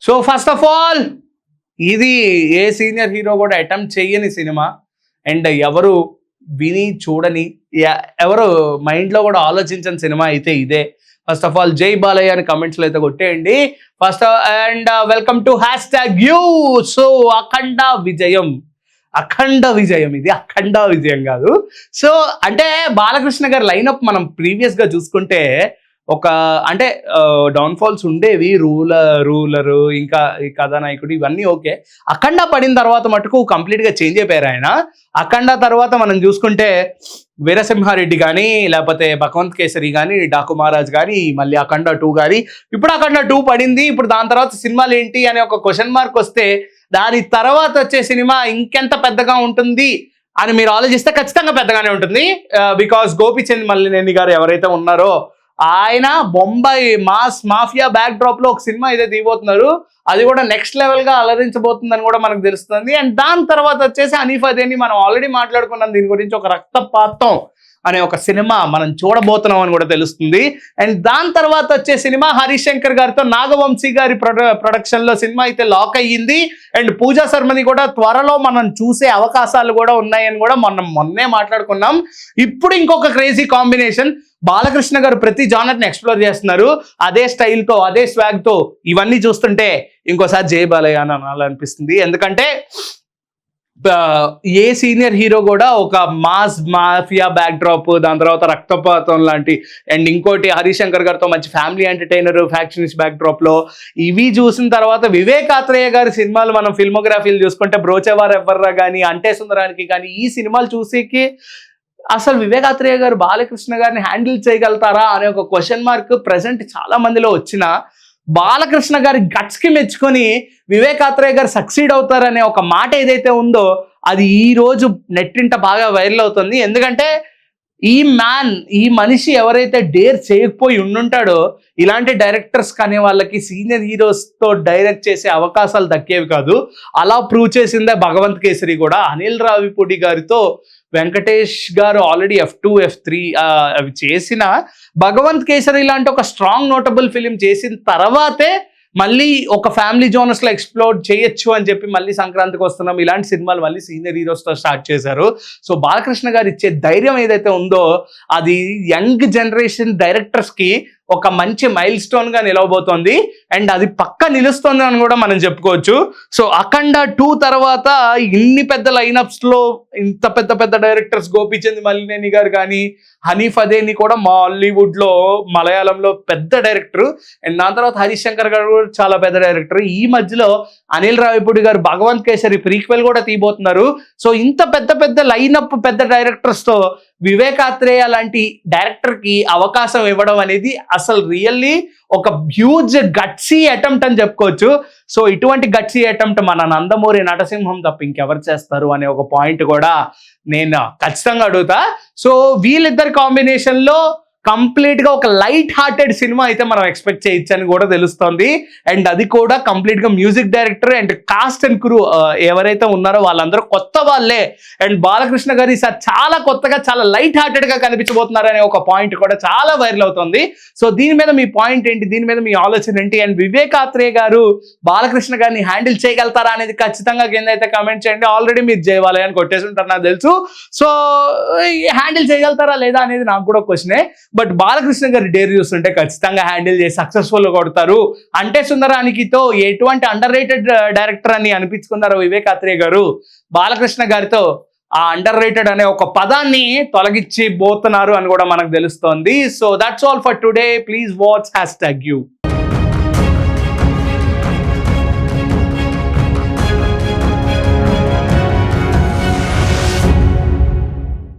So first of all ఇది a senior hero కూడా attempt చెయ్యని సినిమా అండ్ ఎవరు విని చూడని ఎవరు మైండ్లో కూడా ఆలోచించని సినిమా అయితే ఇదే. ఫస్ట్ ఆఫ్ ఆల్ జై బాలయ్య అని కమెంట్స్లో అయితే కొట్టేయండి first. And welcome to #you. So అఖండ విజయం ఇది అఖండ విజయం కాదు. సో అంటే బాలకృష్ణ గారి లైనప్ మనం ప్రీవియస్గా చూసుకుంటే ఒక అంటే డౌన్ఫాల్స్ ఉండేవి, రూలరు ఇంకా ఈ కథానాయకుడు ఇవన్నీ ఓకే. అఖండ పడిన తర్వాత మటుకు కంప్లీట్గా చేంజ్ అయిపోయారు ఆయన. అఖండ తర్వాత మనం చూసుకుంటే వీరసింహారెడ్డి కానీ లేకపోతే భగవంత్ కేసరి కానీ డాకు మహారాజ్ కానీ మళ్ళీ అఖండ 2 కానీ ఇప్పుడు అఖండ 2 పడింది. ఇప్పుడు దాని తర్వాత సినిమాలు ఏంటి అనే ఒక క్వశ్చన్ మార్క్ వస్తే దాని తర్వాత వచ్చే సినిమా ఇంకెంత పెద్దగా ఉంటుంది అని మీరు ఆలోచిస్తే ఖచ్చితంగా పెద్దగానే ఉంటుంది. బికాస్ గోపీచంద్ మల్లినేని గారు ఎవరైతే ఉన్నారో ఆయన Bombay mass mafia back drop లో ఒక సినిమా అయితే తీయబోతున్నారు. అది కూడా నెక్స్ట్ లెవెల్ గా అలరించబోతుందని కూడా మనకు తెలుస్తుంది. అండ్ దాని తర్వాత వచ్చేసి హనీఫ్ అదేని మనం ఆల్రెడీ మాట్లాడుకున్నాం దీని గురించి, ఒక రక్తపాతం అనే ఒక సినిమా మనం చూడబోతున్నాం అని కూడా తెలుస్తుంది. అండ్ దాని తర్వాత వచ్చే సినిమా హరీష్ శంకర్ గారితో నాగవంశీ గారి ప్రొడక్షన్ లో సినిమా అయితే లాక్ అయ్యింది. అండ్ పూజా శర్మని కూడా త్వరలో మనం చూసే అవకాశాలు కూడా ఉన్నాయని కూడా మొన్నే మాట్లాడుకున్నాం. ఇప్పుడు ఇంకొక క్రేజీ కాంబినేషన్, బాలకృష్ణ గారు ప్రతి జానర్ని ఎక్స్ప్లోర్ చేస్తున్నారు అదే స్టైల్తో అదే స్వాగ్తో. ఇవన్నీ చూస్తుంటే ఇంకోసారి జై బాలయ్య అని అనాలనిపిస్తుంది. ఎందుకంటే ఏ సీనియర్ హీరో కూడా ఒక మాస్ మాఫియా బ్యాక్ డ్రాప్, దాని తర్వాత రక్తపాతం లాంటి, అండ్ ఇంకోటి హరీష్ శంకర్ గారితో మంచి family entertainer factionist back drop లో ఇవి చూసిన తర్వాత వివేక్ ఆత్రేయ గారి సినిమాలు మనం ఫిల్మోగ్రఫీలు చూసుకుంటే బ్రోచేవారు ఎవర్రా కానీ అంటే సుందరానికి కానీ ఈ సినిమాలు చూసేకి అసలు వివేక్ ఆత్రేయ గారు బాలకృష్ణ గారిని హ్యాండిల్ చేయగలుగుతారా అనే ఒక క్వశ్చన్ మార్క్ ప్రెసెంట్ చాలా మందిలో వచ్చిన బాలకృష్ణ గారి గట్స్ కి మెచ్చుకొని వివేక్ ఆత్రేయ గారు సక్సీడ్ అవుతారనే ఒక మాట ఏదైతే ఉందో అది ఈ రోజు నెట్టింట బాగా వైరల్ అవుతుంది. ఎందుకంటే ఈ మనిషి ఎవరైతే డేర్ చేయకపోయి ఉండుంటాడో ఇలాంటి డైరెక్టర్స్ కానీ వాళ్ళకి సీనియర్ హీరోస్తో డైరెక్ట్ చేసే అవకాశాలు దక్కేవి కాదు. అలా ప్రూవ్ చేసిందే భగవంత్ కేసరి కూడా. అనిల్ రావిపూడి గారితో వెంకటేష్ గారు ఆల్రెడీ F2 F3 అవి చేసిన భగవంత్ కేసరి లాంటి ఒక స్ట్రాంగ్ నోటబుల్ ఫిలిం చేసిన తర్వాతే మళ్ళీ ఒక ఫ్యామిలీ జోనర్స్లో ఎక్స్ప్లోర్ చేయొచ్చు అని చెప్పి మళ్ళీ సంక్రాంతికి వస్తున్నాం ఇలాంటి సినిమాలు మళ్ళీ సీనియర్ హీరోస్తో స్టార్ట్ చేశారు. సో బాలకృష్ణ గారు ఇచ్చే ధైర్యం ఏదైతే ఉందో అది యంగ్ జనరేషన్ డైరెక్టర్స్కి ఒక మంచి మైల్ స్టోన్ గా నిలవబోతోంది. అండ్ అది పక్క నిలుస్తుంది అని కూడా మనం చెప్పుకోవచ్చు. సో అఖండ 2 తర్వాత ఇన్ని పెద్ద లైనప్స్ లో ఇంత పెద్ద డైరెక్టర్స్ గోపీచంద్ మల్లినేని గారు కానీ హనీఫ్ అదేని కూడా హాలీవుడ్ లో మలయాళంలో పెద్ద డైరెక్టర్. అండ్ దాని తర్వాత హరీష్ శంకర్ గారు కూడా చాలా పెద్ద డైరెక్టర్. ఈ మధ్యలో అనిల్ రావిపూడి గారు భగవంత్ కేసరి ప్రీక్వెల్ కూడా తీయబోతున్నారు. సో ఇంత పెద్ద లైనప్ పెద్ద డైరెక్టర్స్ తో వివేక్ ఆత్రేయ లాంటి డైరెక్టర్ కి అవకాశం ఇవ్వడం అనేది అసలు రియల్లీ ఒక హ్యూజ్ గట్సీ అటెంప్ట్ అని చెప్పుకోవచ్చు. సో ఇటువంటి గట్సీ అటెంప్ట్ మన నందమూరి నటసింహం తప్ప ఇంకెవరు చేస్తారు అనే ఒక పాయింట్ కూడా నేను ఖచ్చితంగా అడుగుతా. సో వీళ్ళిద్దరి కాంబినేషన్ లో కంప్లీట్ గా ఒక లైట్ హార్టెడ్ సినిమా అయితే మనం ఎక్స్పెక్ట్ చేయొచ్చు అని కూడా తెలుస్తోంది. అండ్ అది కూడా కంప్లీట్ గా music director and cost and crew ఎవరైతే ఉన్నారో వాళ్ళందరూ కొత్త వాళ్ళే. అండ్ బాలకృష్ణ గారు ఈసారి చాలా కొత్తగా చాలా లైట్ హార్టెడ్ గా కనిపించబోతున్నారు అనే ఒక పాయింట్ కూడా చాలా వైరల్ అవుతుంది. సో దీని మీద మీ పాయింట్ ఏంటి, దీని మీద మీ ఆలోచన ఏంటి? అండ్ వివేక్ ఆత్రేయ గారు బాలకృష్ణ గారిని హ్యాండిల్ చేయగలుగుతారా అనేది ఖచ్చితంగా కింద అయితే కామెంట్ చేయండి. ఆల్రెడీ మీరు జయవాలయ అని కొట్టేసి ఉంటారు నాకు తెలుసు. సో హ్యాండిల్ చేయగలుగుతారా లేదా అనేది నాకు కూడా క్వశ్చనే. బట్ బాలకృష్ణ గారి డేర్ చూస్తుంటే ఖచ్చితంగా హ్యాండిల్ చేసి సక్సెస్ఫుల్ కొడతారు. అంటే సుందరానికితో ఎటువంటి అండర్ రేటెడ్ డైరెక్టర్ అని అనిపించుకున్నారు వివేక్ ఆత్రేయ గారు, బాలకృష్ణ గారితో ఆ అండర్ రేటెడ్ అనే ఒక పదాన్ని తొలగించి పోతున్నారు అని కూడా మనకు తెలుస్తోంది. So that's all for today. Please watch #you.